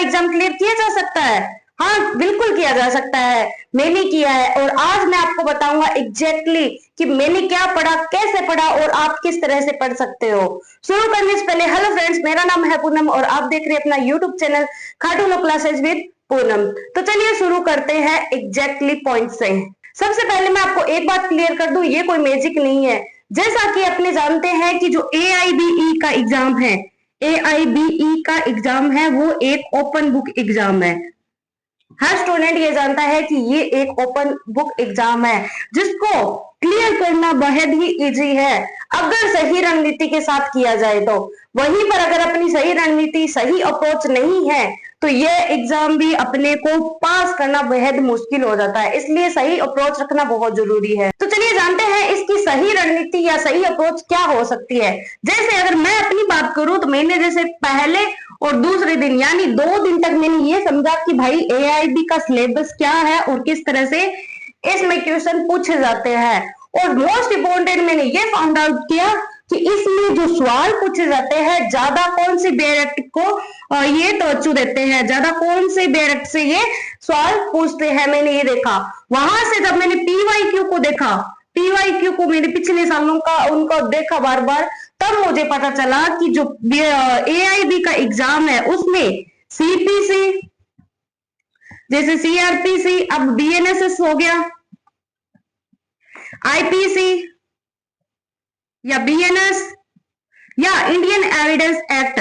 Exam clear किया जा सकता है? हाँ, बिल्कुल किया जा सकता है, मैंने किया है। और आज मैं आपको बताऊंगा एग्जैक्टली कि मैंने क्या पढ़ा, कैसे पढ़ा और आप किस तरह से पढ़ सकते हो। शुरू करने से पहले, हेलो फ्रेंड्स, मेरा नाम है पूनम और आप देख रहे हैं अपना YouTube channel Khatu low classes with Poonam. तो चलिए शुरू करते हैं एग्जैक्टली पॉइंट से। सबसे पहले मैं आपको एक बात क्लियर कर दूं, ये कोई मैजिक नहीं है। जैसा कि अपने जानते हैं कि जो AIBE का एग्जाम है, AIBE का एग्जाम है, वो एक ओपन बुक एग्जाम है। हर स्टूडेंट ये जानता है कि ये एक ओपन बुक एग्जाम है जिसको क्लियर करना बेहद ही इजी है अगर सही रणनीति के साथ किया जाए तो। वहीं पर अगर अपनी सही रणनीति, सही अप्रोच नहीं है तो ये एग्जाम भी अपने को पास करना बेहद मुश्किल हो जाता है। इसलिए सही अप्रोच रखना बहुत जरूरी है। तो चलिए जानते हैं इसकी सही रणनीति या सही अप्रोच क्या हो सकती है। जैसे अगर मैं अपनी बात करूं तो मैंने जैसे पहले और दूसरे दिन यानी 2 दिन तक मैंने ये समझा कि भाई AIB का सिलेबस क्या है और किस तरह से इसमें क्वेश्चन पूछे जाते हैं। और मोस्ट इंपोर्टेंट मैंने ये फाउंड आउट किया कि इसमें जो सवाल पूछे जाते हैं ज्यादा कौन से डायरेक्ट को ये तवज्जो देते हैं, ज्यादा कौन से डायरेक्ट से ये सवाल पूछते हैं, मैंने ये देखा। वहां से जब मैंने PYQ को देखा, PYQ को मैंने पिछले सालों का उनको देखा बार बार, तब मुझे पता चला कि जो AIB का एग्जाम है उसमें CPC, जैसे CRPC, अब BNSS हो गया, IPC या BNS या इंडियन एविडेंस एक्ट,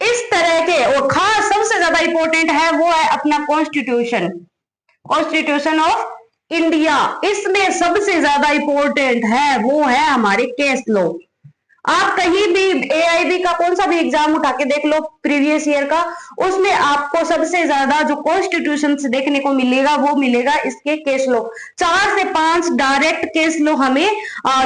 इस तरह के। और खास सबसे ज्यादा इंपॉर्टेंट है वो है अपना कॉन्स्टिट्यूशन, कॉन्स्टिट्यूशन ऑफ इंडिया। इसमें सबसे ज्यादा इंपॉर्टेंट है वो है हमारे केस लॉ। आप कहीं भी AIB का कौन सा भी एग्जाम उठा के देख लो प्रीवियस ईयर का, उसमें आपको सबसे ज्यादा जो कॉन्स्टिट्यूशन से देखने को मिलेगा वो मिलेगा इसके केस लॉ। 4 से 5 डायरेक्ट केस लॉ हमें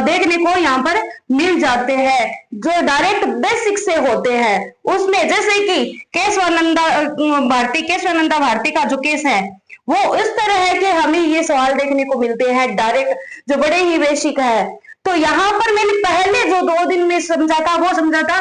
देखने को यहाँ पर मिल जाते हैं जो डायरेक्ट बेसिक से होते हैं। उसमें जैसे कि केशवानंदा भारती का जो केस है वो इस तरह है कि हमें ये सवाल देखने को मिलते हैं डायरेक्ट, जो बड़े ही बेसिक है। तो यहाँ पर मैंने पहले जो 2 दिन में समझा था वो समझा था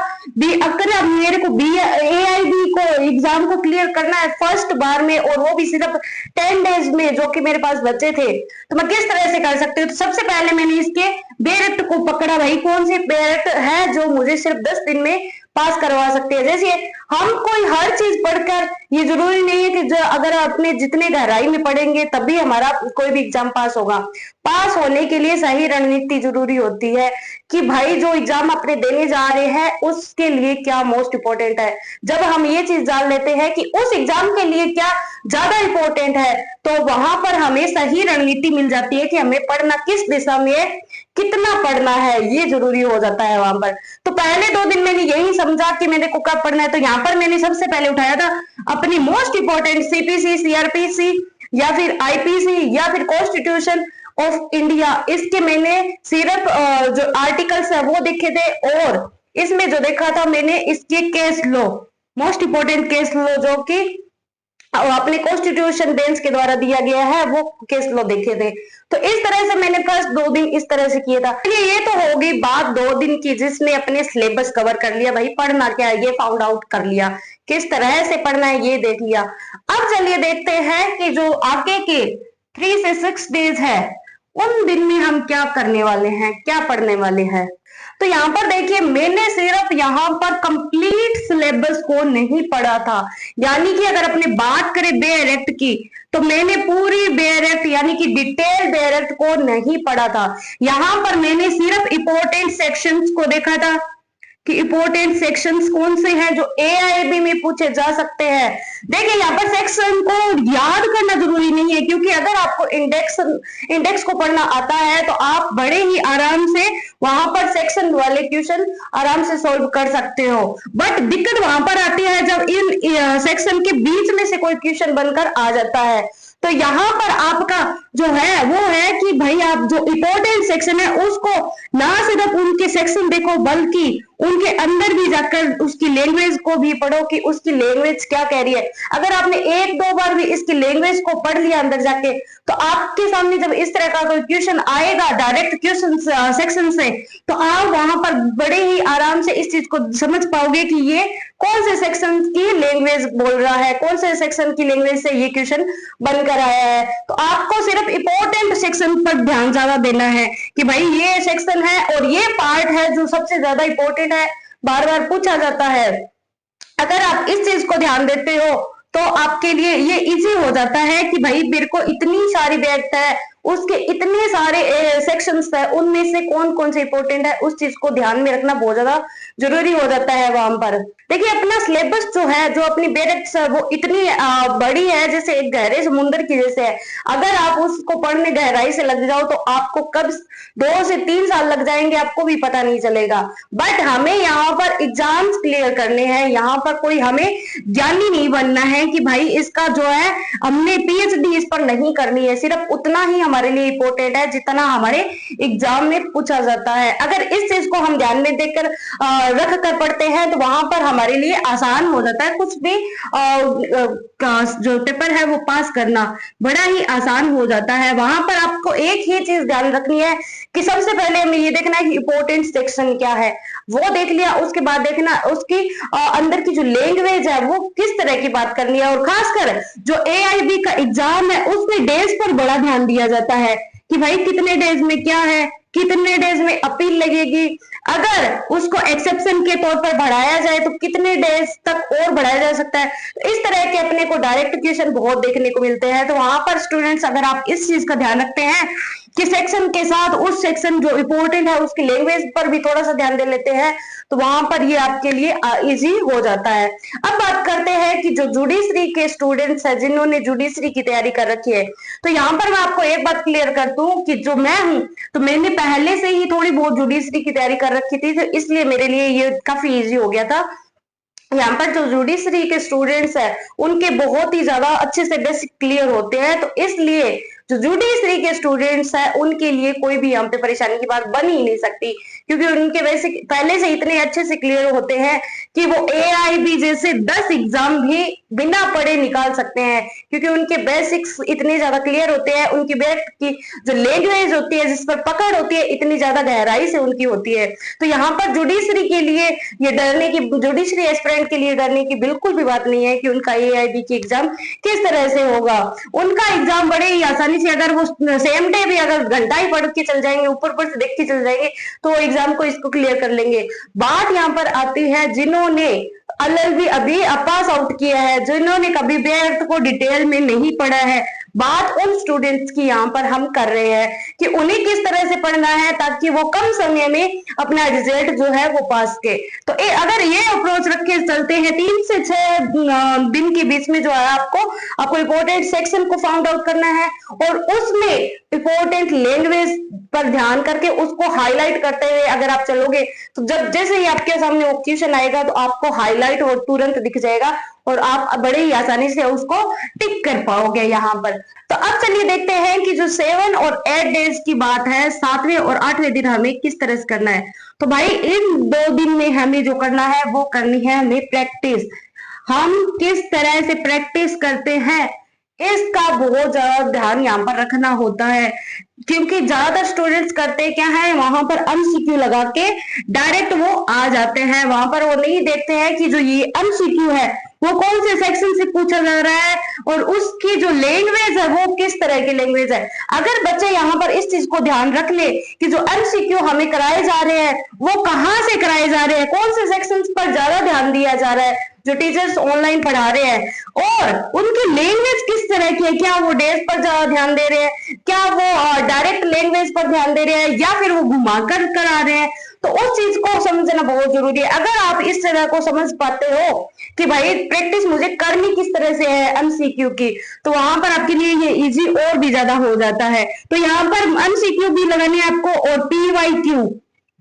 अगर मेरे को AIB को एग्जाम को क्लियर करना है फर्स्ट बार में, और वो भी सिर्फ 10 डेज में जो कि मेरे पास बचे थे, तो मैं किस तरह से कर सकती हूँ। तो सबसे पहले मैंने इसके डायरेक्ट को पकड़ा, भाई कौन से डायरेक्ट है जो मुझे सिर्फ 10 दिन में पास करवा सकते हैं। जैसे हम कोई हर चीज पढ़कर, ये जरूरी नहीं है कि जो अगर अपने जितने गहराई में पढ़ेंगे तभी हमारा कोई भी एग्जाम पास होगा। पास होने के लिए सही रणनीति जरूरी होती है कि भाई जो एग्जाम अपने देने जा रहे हैं उसके लिए क्या मोस्ट इंपोर्टेंट है। जब हम ये चीज जान लेते हैं कि उस एग्जाम के लिए क्या ज्यादा इंपॉर्टेंट है तो वहां पर हमें सही रणनीति मिल जाती है कि हमें पढ़ना किस दिशा में, कितना पढ़ना है, ये जरूरी हो जाता है वहां पर। तो पहले 2 दिन मैंने यही समझा कि मेरे को कब पढ़ना है। तो यहाँ पर मैंने सबसे पहले उठाया था अपनी मोस्ट इंपॉर्टेंट CPC, CRPC या फिर IPC या फिर कॉन्स्टिट्यूशन ऑफ इंडिया। इसके मैंने सिर्फ जो आर्टिकल्स है वो देखे थे, और इसमें जो देखा था मैंने इसके case law, most important case law जो कि अपने कॉन्स्टिट्यूशन बेंच के द्वारा दिया गया है वो केस लॉ देखे थे। तो इस तरह से मैंने फर्स्ट 2 दिन इस तरह से किया था। ये तो हो गई बात 2 दिन की जिसमें अपने सिलेबस कवर कर लिया, भाई पढ़ना क्या है ये फाउंड आउट कर लिया, किस तरह से पढ़ना है ये देख लिया। अब चलिए देखते हैं कि जो आगे के 3 से 6 डेज है उन दिन में हम क्या करने वाले हैं, क्या पढ़ने वाले हैं। तो यहाँ पर देखिए मैंने सिर्फ यहाँ पर कंप्लीट सिलेबस को नहीं पढ़ा था, यानी कि अगर अपने बात करें डायरेक्ट की तो मैंने पूरी डायरेक्ट यानी कि डिटेल डायरेक्ट को नहीं पढ़ा था। यहाँ पर मैंने सिर्फ इंपॉर्टेंट सेक्शंस को देखा था कि इंपॉर्टेंट सेक्शंस कौन से हैं जो AIB में पूछे जा सकते हैं। देखिए यहाँ पर सेक्शन को याद करना जरूरी नहीं है, क्योंकि अगर आपको इंडेक्स को पढ़ना आता है तो आप बड़े ही आराम से वहां पर सेक्शन वाले क्वेश्चन आराम से सॉल्व कर सकते हो। बट दिक्कत वहां पर आती है जब इन सेक्शन के बीच में से कोई क्वेश्चन बनकर आ जाता है। तो यहाँ पर आपका जो है वो है कि भाई आप जो इंपॉर्टेंट सेक्शन है उसको ना सिर्फ उनके सेक्शन देखो बल्कि उनके अंदर भी जाकर उसकी लैंग्वेज को भी पढ़ो कि उसकी लैंग्वेज क्या कह रही है। अगर आपने 1-2 बार भी इसकी लैंग्वेज को पढ़ लिया अंदर जाके तो आपके सामने जब इस तरह का कोई क्वेश्चन आएगा डायरेक्ट क्वेश्चन सेक्शन से तो आप वहां पर बड़े ही आराम से इस चीज को समझ पाओगे कि ये कौन से सेक्शन की लैंग्वेज बोल रहा है, कौन से सेक्शन की लैंग्वेज से ये क्वेश्चन बनकर आया है। तो आपको सिर्फ इंपॉर्टेंट सेक्शन पर ध्यान ज्यादा देना है कि भाई ये सेक्शन है और ये पार्ट है जो सबसे ज्यादा इंपॉर्टेंट है, बार बार पूछा जाता है। अगर आप इस चीज को ध्यान देते हो तो आपके लिए ये इजी हो जाता है कि भाई मेरे को इतनी सारी बैठ है, उसके इतने सारे सेक्शंस है, उनमें से कौन कौन से इंपॉर्टेंट है, उस चीज को ध्यान में रखना बहुत ज्यादा जरूरी हो जाता है वहां पर। देखिए अपना सिलेबस जो है, जो अपनी बैरेक्स है, वो इतनी बड़ी है जैसे एक गहरे समुद्र की जैसे है। अगर आप उसको पढ़ने गहराई से लग जाओ तो आपको कब 2 से 3 साल लग जाएंगे आपको भी पता नहीं चलेगा। बट हमें यहाँ पर एग्जाम्स क्लियर करने हैं, यहाँ पर कोई हमें ज्ञानी नहीं बनना है कि भाई इसका जो है हमने पीएचडी इस पर नहीं करनी है। सिर्फ उतना ही हमारे लिए इंपॉर्टेंट है जितना हमारे एग्जाम में पूछा जाता है। अगर इस चीज को हम ध्यान में देकर रख कर पढ़ते हैं तो वहां पर हमारे लिए आसान हो जाता है, कुछ भी जो पेपर है वो पास करना बड़ा ही आसान हो जाता है। वहां पर आपको एक ही चीज ध्यान रखनी है कि सबसे पहले हमें ये देखना है कि इंपॉर्टेंट सेक्शन क्या है, वो देख लिया। उसके बाद देखना उसकी अंदर की जो लैंग्वेज है वो किस तरह की बात करनी है। और खासकर जो एआईबी का एग्जाम है उसमें डेज पर बड़ा ध्यान दिया जाता है कि भाई कितने डेज में क्या है, कितने डेज में अपील लगेगी, अगर उसको एक्सेप्शन के तौर पर बढ़ाया जाए तो कितने डेज तक और बढ़ाया जा सकता है। तो इस तरह के अपने को डायरेक्ट क्वेश्चन बहुत देखने को मिलते हैं। तो वहां पर स्टूडेंट्स अगर आप इस चीज का ध्यान रखते हैं कि सेक्शन के साथ उस सेक्शन जो इंपॉर्टेंट है उसकी लैंग्वेज पर भी थोड़ा सा ध्यान दे लेते हैं तो वहां पर ये आपके लिए इजी हो जाता है। अब बात करते हैं कि जो जुडिशरी के स्टूडेंट्स हैं जिन्होंने जुडिशरी की तैयारी कर रखी है, तो यहाँ पर मैं आपको एक बात क्लियर कर दूं कि जो मैं हूं तो मैंने पहले से ही थोड़ी बहुत जुडिशरी की तैयारी कर रखी थी, तो इसलिए मेरे लिए ये काफी इजी हो गया था। यहाँ पर जो जुडिशरी के स्टूडेंट्स हैं उनके बहुत ही ज्यादा अच्छे से बेसिक क्लियर होते हैं, तो इसलिए जो जुडिशरी के स्टूडेंट्स हैं उनके लिए कोई भी यहाँ पे परेशानी की बात बन ही नहीं सकती, क्योंकि उनके बेसिक पहले से इतने अच्छे से क्लियर होते हैं कि वो एआईबी जैसे 10 एग्जाम भी बिना पढ़े निकाल सकते हैं, क्योंकि उनके बेसिक्स इतने ज्यादा क्लियर होते हैं। उनकी बैठ की जो लैंग्वेज होती है, जिस पर पकड़ होती है, इतनी ज्यादा गहराई से उनकी होती है। तो यहाँ पर जुडिशरी के लिए ये डरने की, जुडिशरी एस्पिरेंट के लिए डरने की बिल्कुल भी बात नहीं है कि उनका एआईबी की एग्जाम किस तरह से होगा। उनका एग्जाम बड़े ही आसानी से, अगर वो सेम डे भी अगर घंटा ही पढ़ के चल जाएंगे, ऊपर से देख के चल जाएंगे, तो एग्जाम को इसको क्लियर कर लेंगे। बात यहाँ पर आती है जिन्होंने एलएलबी अभी पास आउट किया है, जिन्होंने कभी भी अर्थ को डिटेल में नहीं पढ़ा है। बात उन स्टूडेंट्स की यहाँ पर हम कर रहे हैं कि उन्हें किस तरह से पढ़ना है ताकि वो कम समय में अपना रिजल्ट जो है वो पास के। तो अगर ये अप्रोच रख के चलते हैं, 3 से 6 दिन के बीच में जो है आपको इंपॉर्टेंट सेक्शन को फाउंड आउट करना है और उसमें इंपॉर्टेंट लैंग्वेज पर ध्यान करके उसको हाईलाइट करते हुए अगर आप चलोगे तो जब जैसे ही आपके सामने वो क्वेश्चन आएगा तो आपको हाईलाइट और तुरंत दिख जाएगा और आप बड़े ही आसानी से उसको टिक कर पाओगे यहाँ पर। तो अब चलिए देखते हैं कि जो 7 और 8 डेज की बात है, 7वें और 8वें दिन हमें किस तरह से करना है। तो भाई इन 2 दिन में हमें जो करना है वो करनी है हमें प्रैक्टिस। हम किस तरह से प्रैक्टिस करते हैं इसका बहुत ज्यादा ध्यान यहाँ पर रखना होता है, क्योंकि ज्यादातर स्टूडेंट्स करते क्या है, वहां पर एमसीक्यू लगा के डायरेक्ट वो आ जाते हैं। वहां पर वो नहीं देखते हैं कि जो ये एमसीक्यू है वो कौन से सेक्शन से पूछा जा रहा है और उसकी जो लैंग्वेज है वो किस तरह की लैंग्वेज है। अगर बच्चे यहाँ पर इस चीज को ध्यान रख ले कि जो एमसीक्यू हमें कराए जा रहे हैं वो कहाँ से कराए जा रहे हैं, कौन से सेक्शन पर ज्यादा ध्यान दिया जा रहा है, जो टीचर्स ऑनलाइन पढ़ा रहे हैं, और उनकी लैंग्वेज किस तरह की है, क्या वो डेज पर ज्यादा ध्यान दे रहे हैं, क्या वो डायरेक्ट लैंग्वेज पर ध्यान दे रहे हैं, या फिर वो घुमाकर करा रहे हैं, तो उस चीज को समझना बहुत जरूरी है। अगर आप इस तरह को समझ पाते हो कि भाई प्रैक्टिस मुझे करनी किस तरह से है एमसीक्यू की, तो वहां पर आपके लिए ये इजी और भी ज्यादा हो जाता है। तो यहाँ पर एमसीक्यू भी लगानी है आपको और पीवाईक्यू,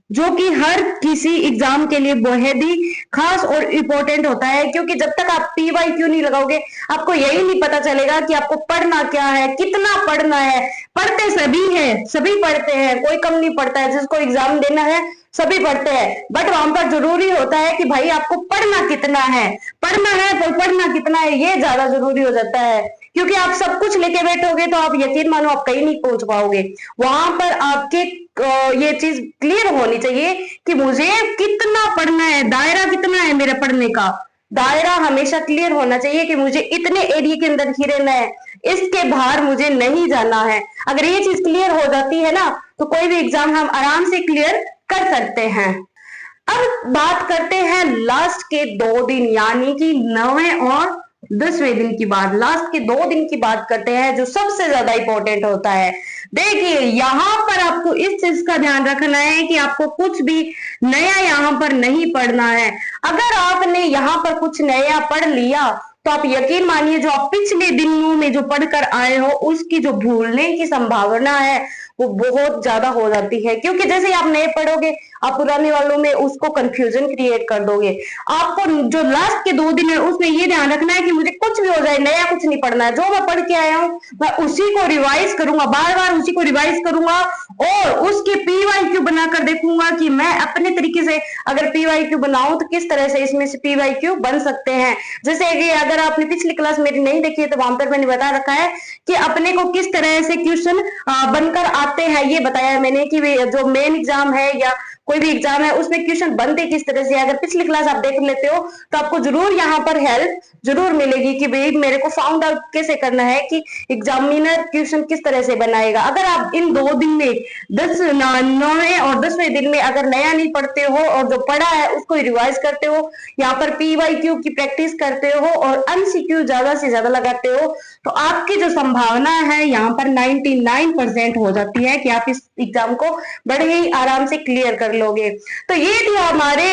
जो कि हर किसी एग्जाम के लिए बहुत ही खास और इम्पोर्टेंट होता है, क्योंकि जब तक आप पीवाईक्यू नहीं लगाओगे आपको यही नहीं पता चलेगा कि आपको पढ़ना क्या है, कितना पढ़ना है। पढ़ते सभी हैं, सभी पढ़ते हैं, कोई कम नहीं पढ़ता है, जिसको एग्जाम देना है सभी पढ़ते हैं, बट वहां पर जरूरी होता है कि भाई आपको पढ़ना कितना है, पढ़ना है तो पढ़ना कितना है ये ज्यादा जरूरी हो जाता है। क्योंकि आप सब कुछ लेके बैठोगे तो आप यकीन मानो आप कहीं नहीं पहुंच पाओगे। वहां पर आपके ये चीज क्लियर होनी चाहिए कि मुझे कितना पढ़ना है, दायरा कितना है मेरे पढ़ने का, दायरा हमेशा क्लियर होना चाहिए कि मुझे इतने एरिया के अंदर ही रहना है, इसके बाहर मुझे नहीं जाना है। अगर ये चीज क्लियर हो जाती है ना, तो कोई भी एग्जाम हम आराम से क्लियर कर सकते हैं। अब बात करते हैं लास्ट के 2 दिन, यानी कि 9वें और 10वें दिन की बात। लास्ट के 2 दिन की बात करते हैं, जो सबसे ज्यादा इंपॉर्टेंट होता है। देखिए, यहाँ पर आपको इस चीज का ध्यान रखना है कि आपको कुछ भी नया यहाँ पर नहीं पढ़ना है। अगर आपने यहाँ पर कुछ नया पढ़ लिया, तो आप यकीन मानिए जो आप पिछले दिनों में जो पढ़कर आए हो, उसकी जो भूलने की संभावना है वो बहुत ज्यादा हो जाती है। क्योंकि जैसे ही आप नए पढ़ोगे, आप पुराने वालों में उसको कंफ्यूजन क्रिएट कर दोगे। आपको जो लास्ट के 2 दिन है, उसमें ये ध्यान रखना है कि मुझे कुछ भी हो जाए, नया कुछ नहीं पढ़ना है। जो मैं पढ़ के आया हूँ, मैं उसी को रिवाइज करूंगा, बार बार उसी को रिवाइज करूंगा, और उसके PYQ बनाकर देखूंगा कि मैं अपने तरीके से अगर PYQ बनाऊं तो किस तरह से इसमें से PYQ बन सकते हैं। जैसे कि अगर आपने पिछली क्लास मेरी नहीं देखी है, तो वहां पर मैंने बता रखा है कि अपने को किस तरह से क्वेश्चन बनकर आते हैं। ये बताया है मैंने कि जो मेन एग्जाम है या कोई भी एग्जाम है, उसमें क्वेश्चन बनते किस तरह से। अगर पिछली क्लास आप देख लेते हो, तो आपको जरूर यहाँ पर हेल्प जरूर मिलेगी कि भाई मेरे को फाउंड आउट कैसे करना है कि एग्जामिनर क्वेश्चन किस तरह से बनाएगा। अगर आप इन 2 दिन में 9वें और 10वें दिन में अगर नया नहीं पढ़ते हो और जो पढ़ा है उसको रिवाइज करते हो, यहाँ पर PYQ की प्रैक्टिस करते हो और MCQ ज्यादा से ज्यादा लगाते हो, तो आपकी जो संभावना है यहाँ पर 99% हो जाती है कि आप इस एग्जाम को बड़े ही आराम से क्लियर कर लोगे। तो ये थी हमारे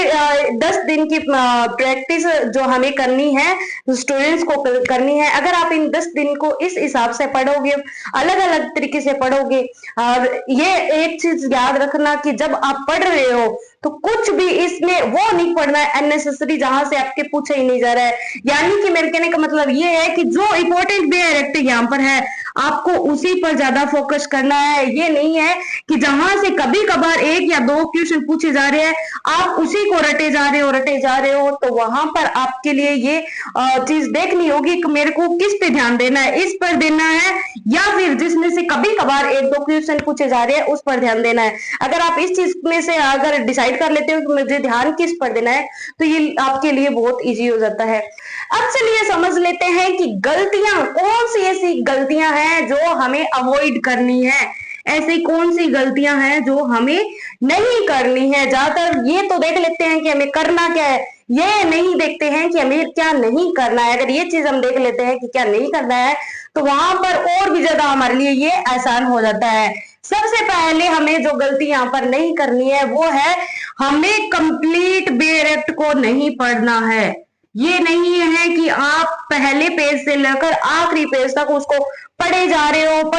10 दिन की प्रैक्टिस जो हमें करनी है, स्टूडेंट्स को करनी है। अगर आप इन 10 दिन को इस हिसाब से पढ़ोगे, अलग अलग तरीके से पढ़ोगे, और ये एक चीज याद रखना कि जब आप पढ़ रहे हो तो कुछ भी इसमें वो नहीं पढ़ना है अननेसेसरी जहां से आपके पूछा ही नहीं जा रहा है। यानी कि मेरे कहने का मतलब ये है कि जो इंपॉर्टेंट डायरेक्ट यहाँ पर है, आपको उसी पर ज्यादा फोकस करना है। ये नहीं है कि जहां से कभी कभार 1 या 2 क्वेश्चन पूछे जा रहे हैं, आप उसी को रटे जा रहे हो, तो वहां पर आपके लिए ये चीज देखनी होगी कि मेरे को किस पे ध्यान देना है, इस पर देना है या फिर जिसमें से कभी कभार 1-2 क्वेश्चन पूछे जा रहे हैं उस पर ध्यान देना है। अगर आप इस चीज में से अगर डिसाइड कर लेते हो कि मुझे ध्यान किस पर देना है, तो ये आपके लिए बहुत इजी हो जाता है। अब चलिए समझ लेते हैं कि गलतियां, कौन सी ऐसी गलतियां हैं जो हमें अवॉइड करनी है, ऐसी कौन सी गलतियां हैं जो हमें नहीं करनी है। ज्यादातर ये तो देख लेते हैं कि हमें करना क्या है, ये नहीं देखते हैं कि हमें क्या नहीं करना है। अगर ये चीज हम देख लेते हैं कि क्या नहीं करना है, तो वहां पर और भी ज्यादा हमारे लिए ये आसान हो जाता है। सबसे पहले हमें जो गलती यहाँ पर नहीं करनी है वो है, हमें कंप्लीट बेरेक्ट को नहीं पढ़ना है। ये नहीं है कि आप पहले पेज से लेकर आखिरी पेज तक उसको पढ़े जा रहे हो।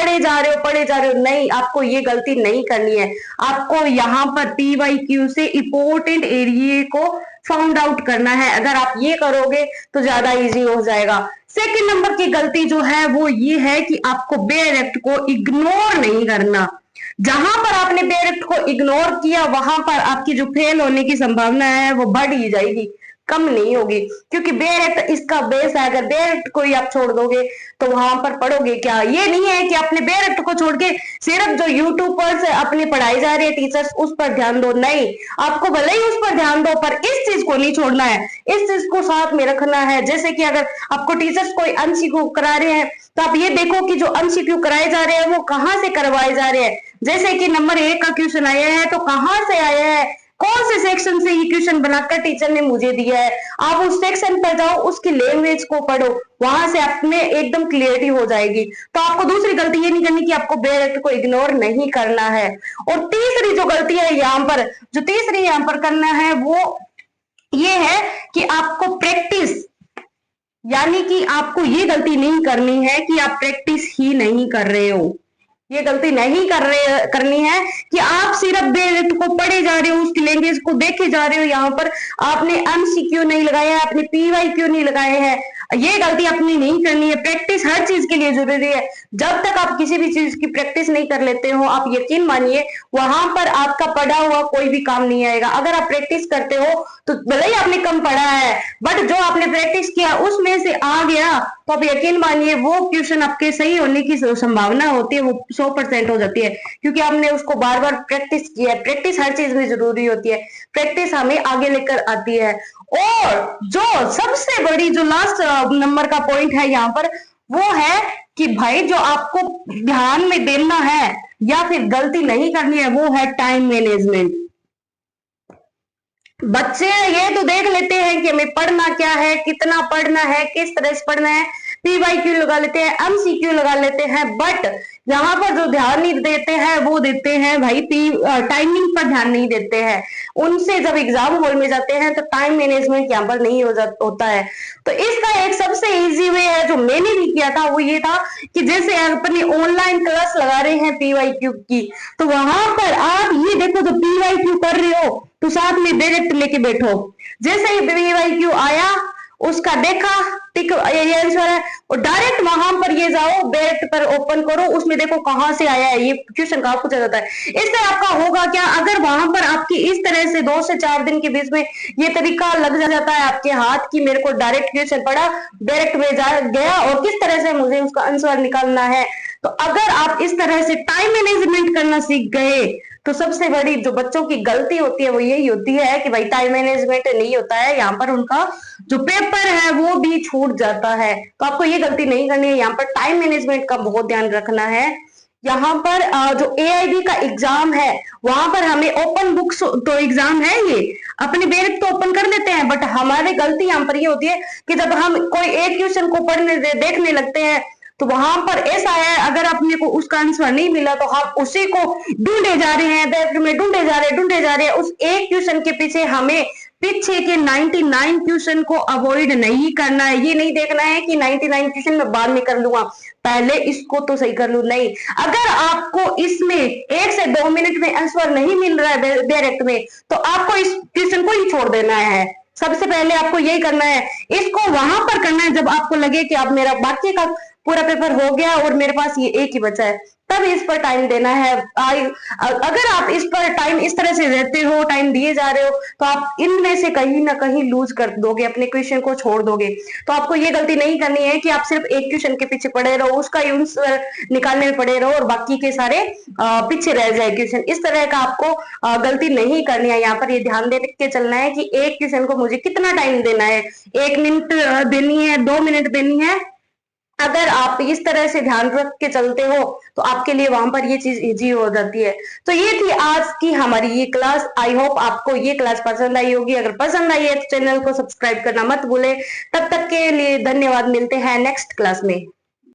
नहीं, आपको ये गलती नहीं करनी है। आपको यहाँ पर PYQ से इंपॉर्टेंट एरिया को फाउंड आउट करना है। अगर आप ये करोगे तो ज्यादा इजी हो जाएगा। सेकंड नंबर की गलती जो है वो ये है कि आपको बेरेक्ट को इग्नोर नहीं करना। जहां पर आपने बेरेक्ट को इग्नोर किया, वहां पर आपकी जो फेल होने की संभावना है वो बढ़ ही जाएगी, कम नहीं होगी। क्योंकि बेरेक्ट इसका बेस है। अगर बेरेक्ट को ही आप छोड़ दोगे तो वहां पर पढ़ोगे क्या। ये नहीं है कि आपने बेरेक्ट को छोड़ के सिर्फ जो यूट्यूब पर अपनी पढ़ाई जा रही है टीचर्स उस पर ध्यान दो। नहीं, आपको भले ही उस पर ध्यान दो, पर इस चीज को नहीं छोड़ना है, इस चीज को साथ में रखना है। जैसे कि अगर आपको टीचर्स कोई MCQ करा रहे हैं, तो आप ये देखो कि जो MCQ कराए जा रहे हैं वो कहाँ से करवाए जा रहे हैं। जैसे कि नंबर 1 का क्वेश्चन आया है तो कहाँ से आया है, कौन से सेक्शन से ये क्वेश्चन बनाकर टीचर ने मुझे दिया है। आप उस सेक्शन पर जाओ, उसकी लैंग्वेज को पढ़ो, वहां से आप में एकदम क्लियरिटी हो जाएगी। तो आपको दूसरी गलती ये नहीं करनी कि आपको बेरेक्ट को इग्नोर नहीं करना है। और तीसरी जो गलती है यहाँ पर, जो तीसरी यहाँ पर करना है वो ये है कि आपको प्रैक्टिस, यानी कि आपको ये गलती नहीं करनी है कि आप प्रैक्टिस ही नहीं कर रहे हो। ये गलती नहीं करनी है कि आप सिर्फ बेरेक्ट को पढ़े जा रहे हो, उसकी लैंग्वेज को देखे जा रहे हो। यहाँ पर आपने MCQ नहीं लगाया है, आपने PYQ नहीं लगाए हैं। ये गलती अपनी नहीं करनी है। प्रैक्टिस हर चीज के लिए जरूरी है। जब तक आप किसी भी चीज की प्रैक्टिस नहीं कर लेते हो, आप यकीन मानिए वहां पर आपका पढ़ा हुआ कोई भी काम नहीं आएगा। अगर आप प्रैक्टिस करते हो तो भले ही आपने कम पढ़ा है, बट जो आपने प्रैक्टिस किया उसमें से आ गया, तो आप यकीन मानिए वो क्वेश्चन आपके सही होने की संभावना होती है वो 100% हो जाती है, क्योंकि आपने उसको बार बार प्रैक्टिस किया है। प्रैक्टिस हर चीज में जरूरी होती है, प्रैक्टिस हमें आगे लेकर आती है। और जो सबसे बड़ी जो लास्ट नंबर का पॉइंट है यहाँ पर, वो है कि भाई जो आपको ध्यान में देना है या फिर गलती नहीं करनी है, वो है टाइम मैनेजमेंट। बच्चे ये तो देख लेते हैं कि हमें पढ़ना क्या है, कितना पढ़ना है, किस तरह से पढ़ना है, PYQ लगा लेते हैं, MCQ लगा लेते हैं, बट यहाँ पर जो ध्यान नहीं देते हैं वो देते हैं भाई टाइमिंग पर ध्यान नहीं देते हैं। उनसे जब एग्जाम हॉल में जाते हैं तो टाइम मैनेजमेंट यहाँ पर नहीं होता है। तो इसका एक सबसे इजी वे है जो मैंने भी किया था, वो ये था कि जैसे अपनी ऑनलाइन क्लास लगा रहे हैं PYQ की, तो वहां पर आप ये देखो जो PYQ कर रहे हो तो साथ में डायरेक्ट लेके बैठो। जैसे ही PYQ आया उसका देखा टिक ये आंसर है, और डायरेक्ट वहां पर ये जाओ, डायरेक्ट पर ओपन करो, उसमें देखो कहां से आया है, ये क्वेश्चन कहां पूछा जाता है। इससे आपका होगा क्या, अगर वहां पर आपकी इस तरह से 2 से 4 दिन के बीच में ये तरीका लग जाता है आपके हाथ की, मेरे को डायरेक्ट क्वेश्चन पढ़ा, डायरेक्ट में गया और किस तरह से मुझे उसका आंसर निकालना है। तो अगर आप इस तरह से टाइम मैनेजमेंट करना सीख गए, तो सबसे बड़ी जो बच्चों की गलती होती है वो यही होती है कि भाई टाइम मैनेजमेंट नहीं होता है, यहाँ पर उनका जो पेपर है वो भी छूट जाता है। तो आपको ये गलती नहीं करनी है, यहाँ पर टाइम मैनेजमेंट का बहुत ध्यान रखना है। यहाँ पर जो AIB का एग्जाम है वहां पर हमें ओपन बुक्स तो एग्जाम है, ये अपने बेरिक तो ओपन कर लेते हैं, बट हमारी गलती यहाँ पर ये होती है कि जब हम कोई एक क्वेश्चन को पढ़ने देखने लगते हैं तो वहां पर ऐसा है, अगर अपने को उसका आंसर नहीं मिला तो हम उसी को ढूंढे जा रहे हैं, बैक में ढूंढे जा रहे हैं। उस एक क्वेश्चन के पीछे हमें पीछे के 99 क्वेश्चन को अवॉइड नहीं करना है। ये नहीं देखना है कि 99 क्वेश्चन मैं बाद में कर लूंगा, पहले इसको तो सही कर लू। नहीं, अगर आपको इसमें 1 से 2 मिनट में आंसर नहीं मिल रहा है डायरेक्ट में, तो आपको इस क्वेश्चन को ही छोड़ देना है। सबसे पहले आपको यही करना है, इसको वहां पर करना है जब आपको लगे कि अब मेरा बाकी का पूरा पेपर हो गया और मेरे पास ये एक ही बचा है, तब इस पर टाइम देना है। अगर आप इस पर टाइम इस तरह से देते हो, टाइम दिए जा रहे हो, तो आप इनमें से कहीं ना कहीं लूज कर दोगे, अपने क्वेश्चन को छोड़ दोगे। तो आपको ये गलती नहीं करनी है कि आप सिर्फ एक क्वेश्चन के पीछे पड़े रहो, उसका आंसर निकालने में पड़े रहो और बाकी के सारे पीछे रह जाए क्वेश्चन। इस तरह का आपको गलती नहीं करनी है। यहाँ पर ये ध्यान दे के चलना है कि एक क्वेश्चन को मुझे कितना टाइम देना है, 1 मिनट देनी है, 2 मिनट देनी है। अगर आप इस तरह से ध्यान रख के चलते हो तो आपके लिए वहां पर ये चीज इजी हो जाती है। तो ये थी आज की हमारी ये क्लास। आई होप आपको ये क्लास पसंद आई होगी। अगर पसंद आई है तो चैनल को सब्सक्राइब करना मत भूले। तब तक के लिए धन्यवाद, मिलते हैं नेक्स्ट क्लास में।